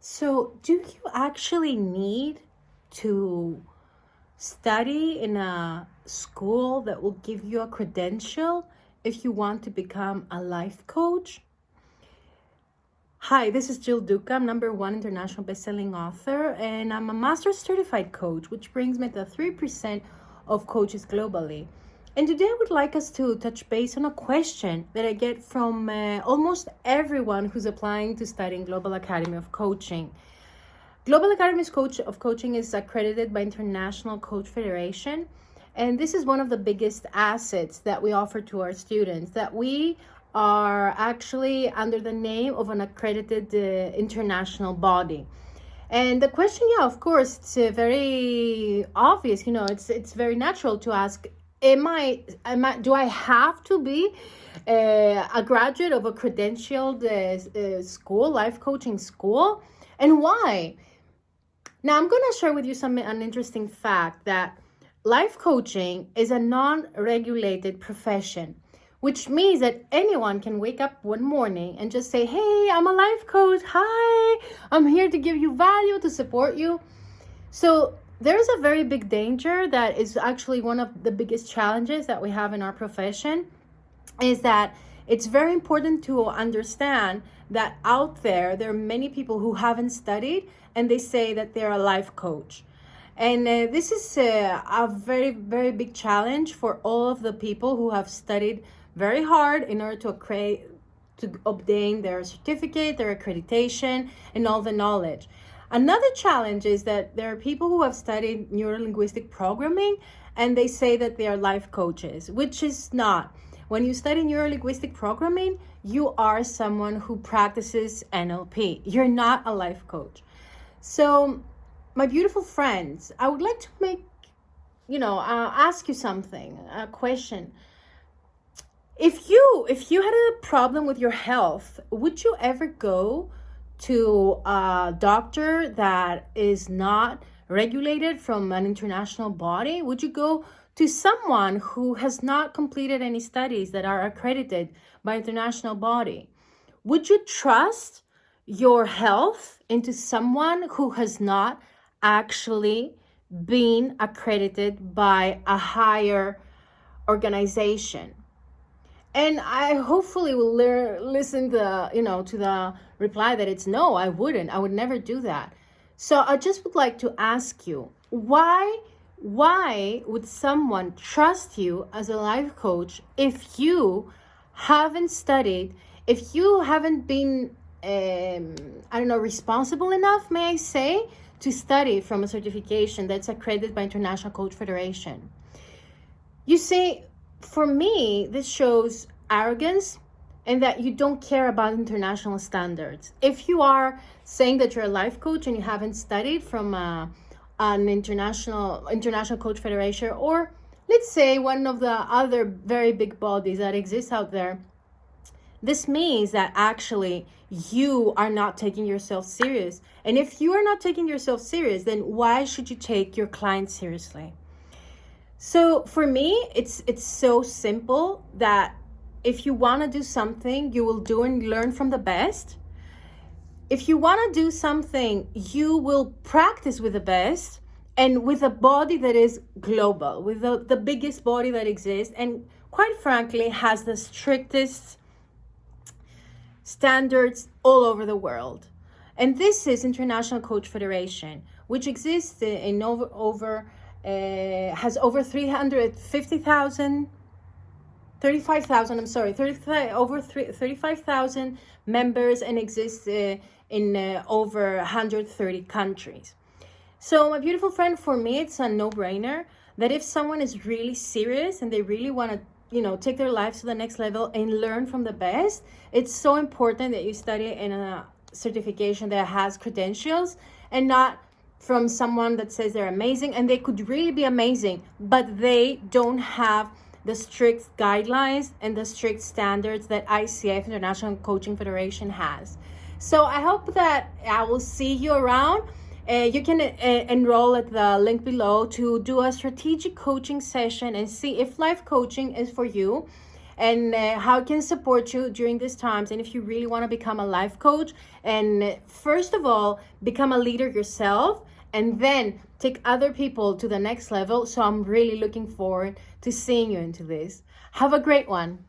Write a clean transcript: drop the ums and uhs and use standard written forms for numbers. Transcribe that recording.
So, do you actually need to study in a school that will give you a credential if you want to become a life coach? Hi, this is Jill Douka. I'm #1 international bestselling author, and I'm a master's certified coach, which brings me to 3% of coaches globally. And today I would like us to touch base on a question that I get from almost everyone who's applying to study in Global Academy of Coaching. Global Academy of Coaching is accredited by International Coach Federation. And this is one of the biggest assets that we offer to our students, that we are actually under the name of an accredited international body. And the question, yeah, of course, it's very obvious. It's very natural to ask, do I have to be a graduate of a credentialed school, life coaching school? And why? Now, I'm going to share with you an interesting fact that life coaching is a non-regulated profession, which means that anyone can wake up one morning and just say, hey, I'm a life coach. Hi, I'm here to give you value, to support you. So there's a very big danger that is actually one of the biggest challenges that we have in our profession, is that it's very important to understand that out there are many people who haven't studied and they say that they're a life coach. And this is a very, very big challenge for all of the people who have studied very hard in order to obtain their certificate, their accreditation, and all the knowledge. Another challenge is that there are people who have studied neuro-linguistic programming and they say that they are life coaches, which is not. When you study neuro-linguistic programming, you are someone who practices NLP. You're not a life coach. So, my beautiful friends, I would like to ask you something, a question. If you had a problem with your health, would you ever go to a doctor that is not regulated from an international body? Would you go to someone who has not completed any studies that are accredited by international body? Would you trust your health into someone who has not actually been accredited by a higher organization? And I hopefully will listen to the reply that it's no, I wouldn't. I would never do that. So I just would like to ask you, why would someone trust you as a life coach if you haven't studied, if you haven't been, responsible enough, may I say, to study from a certification that's accredited by International Coach Federation? You see, for me, this shows arrogance and that you don't care about international standards. If you are saying that you're a life coach and you haven't studied from an international coach federation, or let's say one of the other very big bodies that exist out there, this means that actually you are not taking yourself serious. And if you are not taking yourself serious, then why should you take your clients seriously? So for me, it's so simple that if you want to do something, you will do and learn from the best. If you want to do something, you will practice with the best and with a body that is global, with the biggest body that exists, and quite frankly has the strictest standards all over the world. And this is International Coach Federation, which exists in has over 35,000 members and exists in over 130 countries. So my beautiful friend, for me, it's a no-brainer that if someone is really serious and they really want to take their lives to the next level and learn from the best, it's so important that you study in a certification that has credentials and not from someone that says they're amazing, and they could really be amazing, but they don't have the strict guidelines and the strict standards that ICF, International Coaching Federation, has. So I hope that I will see you around. You can enroll at the link below to do a strategic coaching session and see if life coaching is for you. and how it can support you during these times. And if you really want to become a life coach, and first of all, become a leader yourself, and then take other people to the next level. So I'm really looking forward to seeing you into this. Have a great one.